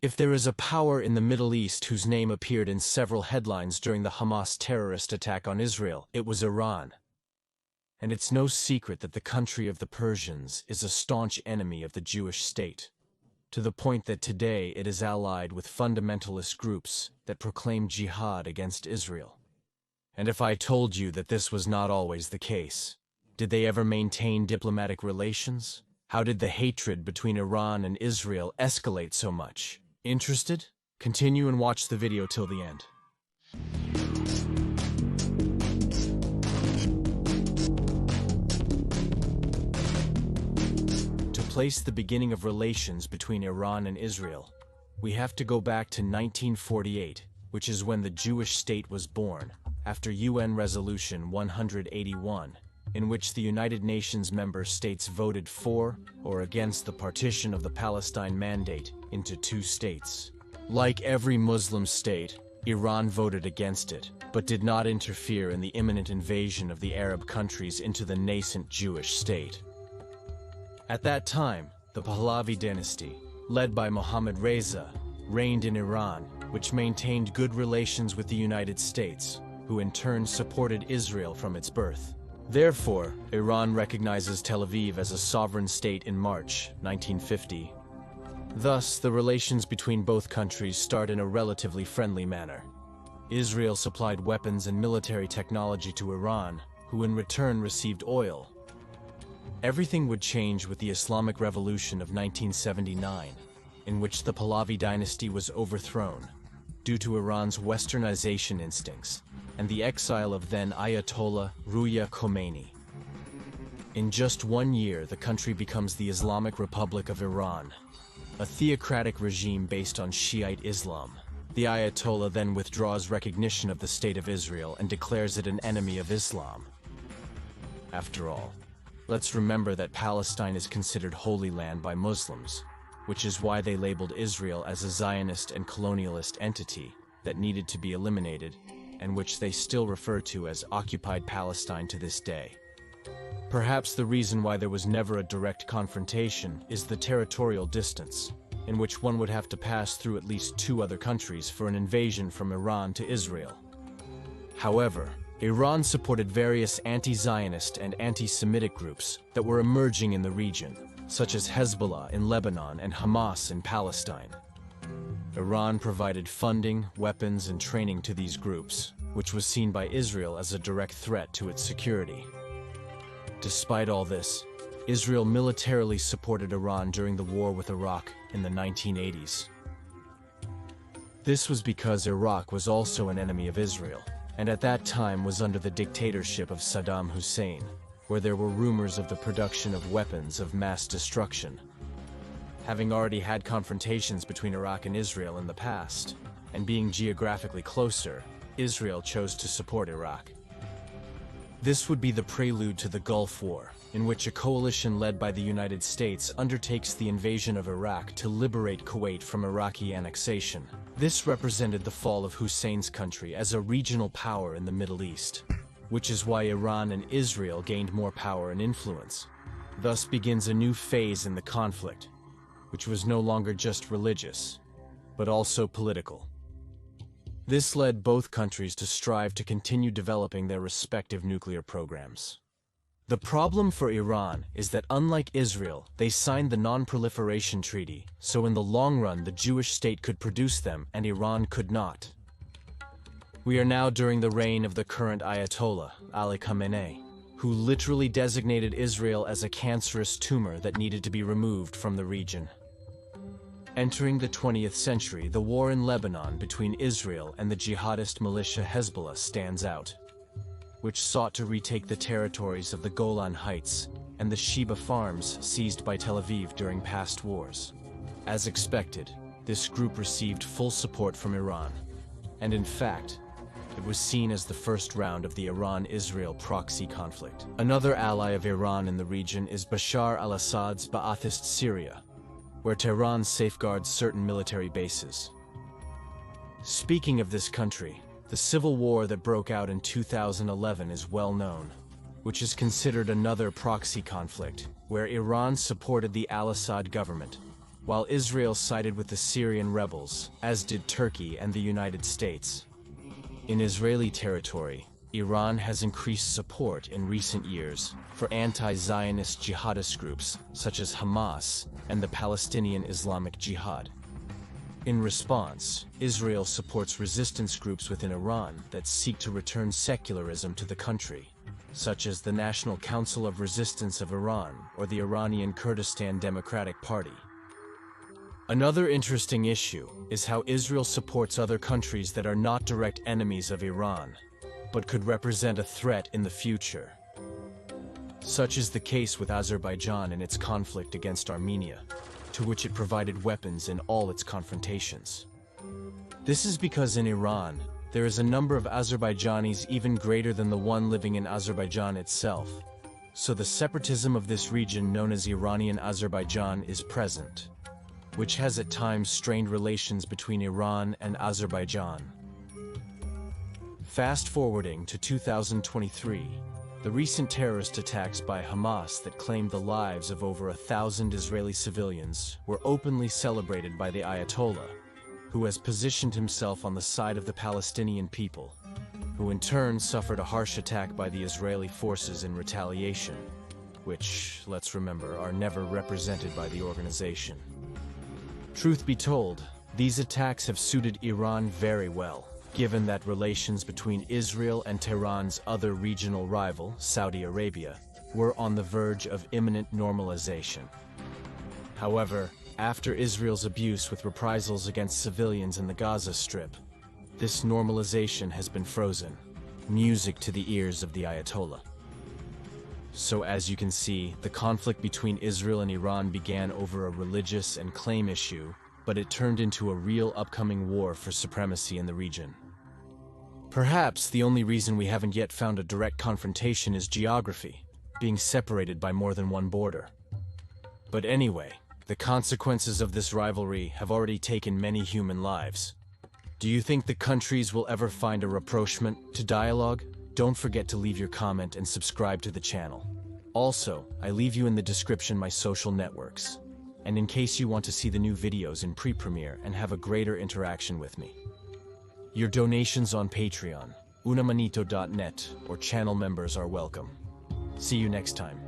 If there is a power in the Middle East whose name appeared in several headlines during the Hamas terrorist attack on Israel, it was Iran. And it's no secret that the country of the Persians is a staunch enemy of the Jewish state, to the point that today it is allied with fundamentalist groups that proclaim jihad against Israel. And if I told you that this was not always the case, did they ever maintain diplomatic relations? How did the hatred between Iran and Israel escalate so much? Interested? Continue and watch the video till the end. To place the beginning of relations between Iran and Israel, we have to go back to 1948, which is when the Jewish state was born, after UN Resolution 181, in which the United Nations member states voted for or against the partition of the Palestine Mandate into two states. Like every Muslim state, Iran voted against it, but did not interfere in the imminent invasion of the Arab countries into the nascent Jewish state. At that time, the Pahlavi dynasty, led by Mohammad Reza, reigned in Iran, which maintained good relations with the United States, who in turn supported Israel from its birth. Therefore, Iran recognizes Tel Aviv as a sovereign state in March 1950. Thus, the relations between both countries start in a relatively friendly manner. Israel supplied weapons and military technology to Iran, who in return received oil. Everything would change with the Islamic Revolution of 1979, in which the Pahlavi dynasty was overthrown due to Iran's westernization instincts and the exile of then Ayatollah Ruhollah Khomeini. In just 1 year, the country becomes the Islamic Republic of Iran, a theocratic regime based on Shiite Islam. The Ayatollah then withdraws recognition of the State of Israel and declares it an enemy of Islam. After all, let's remember that Palestine is considered Holy Land by Muslims, which is why they labeled Israel as a Zionist and colonialist entity that needed to be eliminated, and which they still refer to as occupied Palestine to this day. Perhaps the reason why there was never a direct confrontation is the territorial distance, in which one would have to pass through at least two other countries for an invasion from Iran to Israel. However, Iran supported various anti-Zionist and anti-Semitic groups that were emerging in the region, such as Hezbollah in Lebanon and Hamas in Palestine. Iran provided funding, weapons, and training to these groups, which was seen by Israel as a direct threat to its security. Despite all this, Israel militarily supported Iran during the war with Iraq in the 1980s. This was because Iraq was also an enemy of Israel, and at that time was under the dictatorship of Saddam Hussein, where there were rumors of the production of weapons of mass destruction. Having already had confrontations between Iraq and Israel in the past, and being geographically closer, Israel chose to support Iraq. This would be the prelude to the Gulf War, in which a coalition led by the United States undertakes the invasion of Iraq to liberate Kuwait from Iraqi annexation. This represented the fall of Hussein's country as a regional power in the Middle East, which is why Iran and Israel gained more power and influence. Thus begins a new phase in the conflict, which was no longer just religious, but also political. This led both countries to strive to continue developing their respective nuclear programs. The problem for Iran is that unlike Israel, they signed the Non-Proliferation Treaty, so in the long run the Jewish state could produce them and Iran could not. We are now during the reign of the current Ayatollah, Ali Khamenei, who literally designated Israel as a cancerous tumor that needed to be removed from the region. Entering the 20th century, the war in Lebanon between Israel and the jihadist militia Hezbollah stands out, which sought to retake the territories of the Golan Heights and the Sheba farms seized by Tel Aviv during past wars. As expected, this group received full support from Iran, and in fact, it was seen as the first round of the Iran-Israel proxy conflict. Another ally of Iran in the region is Bashar al-Assad's Ba'athist Syria, where Tehran safeguards certain military bases. Speaking of this country, the civil war that broke out in 2011 is well known, which is considered another proxy conflict, where Iran supported the al-Assad government, while Israel sided with the Syrian rebels, as did Turkey and the United States. In Israeli territory, Iran has increased support in recent years for anti-Zionist jihadist groups such as Hamas and the Palestinian Islamic Jihad. In response, Israel supports resistance groups within Iran that seek to return secularism to the country, such as the National Council of Resistance of Iran or the Iranian Kurdistan Democratic Party. Another interesting issue is how Israel supports other countries that are not direct enemies of Iran, but could represent a threat in the future. Such is the case with Azerbaijan in its conflict against Armenia, to which it provided weapons in all its confrontations. This is because in Iran, there is a number of Azerbaijanis even greater than the one living in Azerbaijan itself, so the separatism of this region known as Iranian Azerbaijan is present, which has at times strained relations between Iran and Azerbaijan. Fast forwarding to 2023, the recent terrorist attacks by Hamas that claimed the lives of over 1,000 Israeli civilians were openly celebrated by the Ayatollah, who has positioned himself on the side of the Palestinian people, who in turn suffered a harsh attack by the Israeli forces in retaliation, which, let's remember, are never represented by the organization. Truth be told, these attacks have suited Iran very well, given that relations between Israel and Tehran's other regional rival, Saudi Arabia, were on the verge of imminent normalization. However, after Israel's abuse with reprisals against civilians in the Gaza Strip, this normalization has been frozen, music to the ears of the Ayatollah. So as you can see, the conflict between Israel and Iran began over a religious and claim issue, but it turned into a real upcoming war for supremacy in the region. Perhaps the only reason we haven't yet found a direct confrontation is geography, being separated by more than one border. But anyway, the consequences of this rivalry have already taken many human lives. Do you think the countries will ever find a rapprochement to dialogue? Don't forget to leave your comment and subscribe to the channel. Also, I leave you in the description my social networks, and in case you want to see the new videos in pre-premiere and have a greater interaction with me. Your donations on Patreon, unamanito.net, or channel members are welcome. See you next time.